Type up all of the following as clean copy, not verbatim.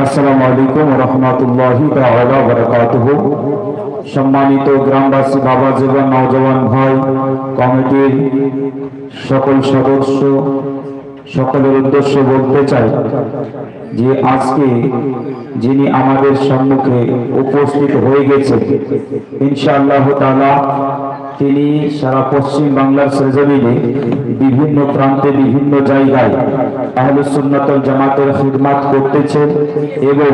আসসালামু আলাইকুম ওয়া রাহমাতুল্লাহি তাআলা ওয়া বারাকাতুহু। সম্মানিত গ্রামবাসী, বাবা জীবন, নওজওয়ান ভাই, কমিটির সকল সদস্য, সকলের উদ্দেশ্যে বলতে চাই যে আজকে যিনি আমাদের সম্মুখে উপস্থিত হয়ে গেছেন, ইনশাআল্লাহ তাআলা তিনি সারা পশ্চিম বাংলার সরজমিনে বিভিন্ন প্রান্তে বিভিন্ন জায়গায় আহলে সুন্নাত ওয়াল জামাতের খিদমত করতেছেন এবং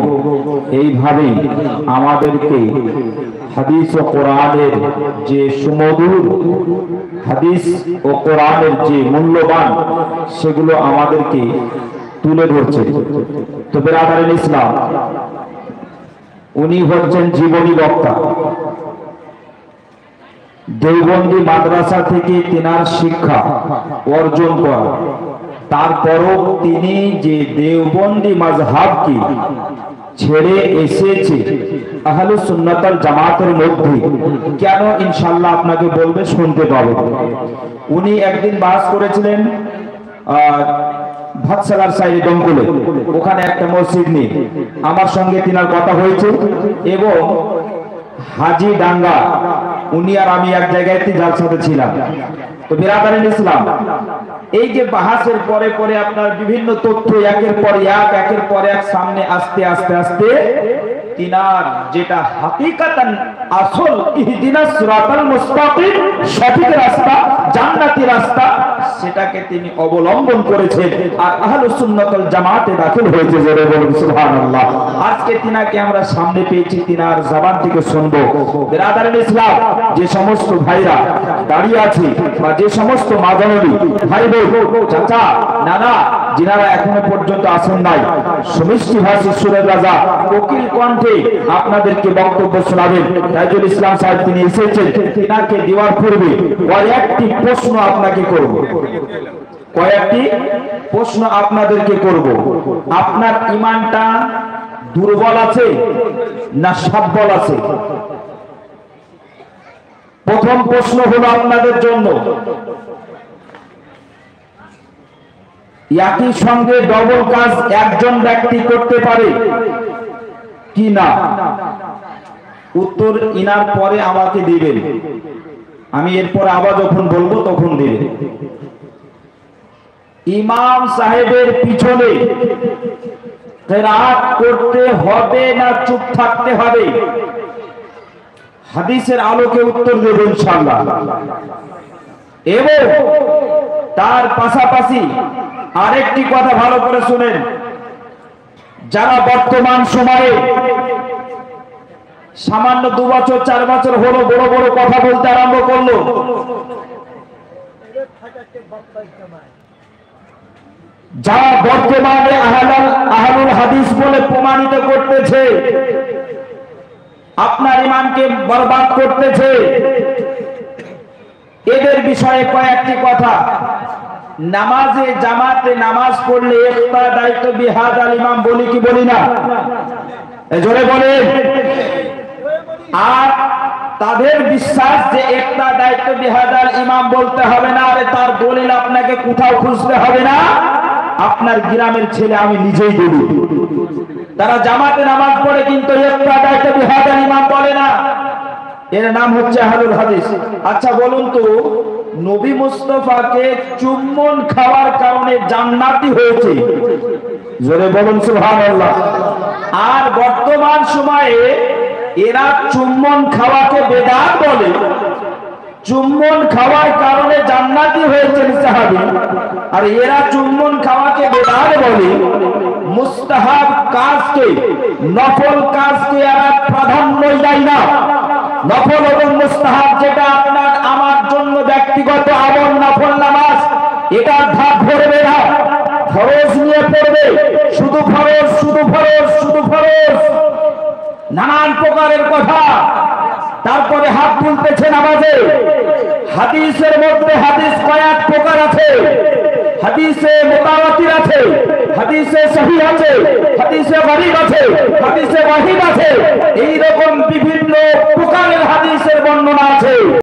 এইভাবেই আমাদেরকে হাদিস ও কোরআনের যে সুমধুর হাদিস ও কোরআনের যে মূল্যবান সেগুলো আমাদেরকে তুলে ধরছে। তো বেরাদার ইসলাম, উনি হচ্ছেন জীবনী বক্তা। দেওবন্দি মাদ্রাসা থেকে তিনার শিক্ষা অর্জন করা, তারপরও তিনি যে দেওবন্দি মাযহাবকে ছেড়ে এসেছে আহলে সুন্নাত ওয়াল জামাতের মধ্যে, কেন ইনশাআল্লাহ আপনাকে বলবে, শুনতে পাবে। উনি একদিন বাস করেছিলেন ভাতসালার সাইডে ডঙ্কুলে, ওখানে একটা মসজিদ নিয়ে আমার সঙ্গে তিনার কথা হয়েছে এবং হাজি ডাঙ্গা উনি আর আমি এক জায়গায় জালসাতে ছিলাম। তো বিরাদারিন ইসলাম, এই যে বাহাসের পরে পরে আপনার বিভিন্ন তথ্য একের পর এক সামনে আস্তে আস্তে আস্তে তিনার যেটা হাকিকাতান আসল ইহদিনাস সিরাতাল মুস্তাকিম, সঠিক রাস্তা, জান্নাতি রাস্তা, সেটাকে তিনি অবলম্বন করেছেন আর আহলুস সুন্নাত ওয়াল জামাতে দাখিল হয়েছে। জোরে বলুন সুবহানাল্লাহ। আজকে তিনাকে আমরা সামনে পেয়েছি, তিনার জবান থেকে শুনবো। বিরাদারিন ইসলাম, যে সমস্ত ভাইরা দাঁড়িয়ে আছে বা যে সমস্ত মাদানী ভাই বোন, চাচা, নানা, যিনারা এখনো পর্যন্ত আসেন নাই, সুমিষ্টি ভাষী সুরের রাজা কোকিল কণ্ঠে আপনাদেরকে বক্তব্য শোনাবেন তাইজুল ইসলাম সাহেব, তিনি এসেছেন। তিনাকে দেওয়ার পূর্বে কয়েকটি প্রশ্ন আপনাকে করব, কয়েকটি প্রশ্ন আপনাদেরকে করব। আপনার ঈমানটা দুর্বল আছে না সবল আছে? প্রথম প্রশ্ন হলো আপনাদের জন্য, একই সঙ্গে ডবল কাজ একজন ব্যক্তি করতে পারে কি না? উত্তর ইনার পরে আমাকে দিবেন, আমি এরপরে আবার যখন বলবো তখন দিবেন। ইমাম সাহেবের পিছনে কিরাত করতে হবে না চুপ থাকতে হবে? হাদিসের আলোকে উত্তর দেব ইনশাআল্লাহ। এবং তার পাশাপাশি আরেকটি কথা ভালো করে শুনেন, যারা বর্তমান সময়ে সামান্য 2 বছর 4 বছর হলো বড় বড় কথা বলতে আরম্ভ করলো, যারা বর্তমানে আহলুল হাদিস বলে প্রমাণিত করতেছে, আপনার ঈমানকে বরবাদ করতেছে, এদের বিষয়ে কয়েকটি কথা। নামাজে জামাতে নামাজ পড়লে ইক্তাদাইত বিহাদাল ইমাম বলি কি বলি না? জোরে বলেন। আর তাদের বিশ্বাস যে ইক্তাদাইত বিহাদাল ইমাম বলতে হবে না, আরে তার দলিল আপনাকে কোথাও খুঁজতে হবে না, আপনার গ্রামের ছেলে আমি নিজেই বলি। তারা জামাতে নামাজ পড়ে কিন্তু ইক্তাদাইত বিহাদাল ইমাম বলে না, এর নাম হচ্ছে আহলুল হাদিস। আচ্ছা বলুন তো, নবী মুস্তাফাকে চুম্বন খাওয়ার কারণে জান্নাতি হয়েছে, জোরে বলুন সুবহানাল্লাহ। আর বর্তমান সময়ে এরা চুম্বন খাওয়াকে বেদাত বলে, চুম্বন খাওয়ার কারণে জান্নাতি হয়েছেন সাহাবী, আর এরা চুম্বন খাওয়াকে বেদাত বলে। মুস্তাহাব কাজকে, নফল কাজকে এরা প্রাধান্য দেয় না। নফল এবং মুস্তাহাব যেটা আপনার আমার জন্য ব্যক্তিগত আমল, নফল নামাজ, এটা ধাপ ধরবে না, ফরজ নিয়ে পড়বে, শুধু ফরজ, শুধু ফরজ, শুধু ফরজ, নানান প্রকারের কথা। তারপরে হাত তুলতেছে নামাজে। হাদিসের মধ্যে হাদিস কয়েক প্রকার আছে, হাদিসে মুতাওয়াতির আছে, হাদিসে সহিহ আছে, হাদিসে গরীব আছে, হাদিসে ওয়াহিদ আছে, এই রকম বিভিন্ন প্রকারের হাদিসের বর্ণনা আছে।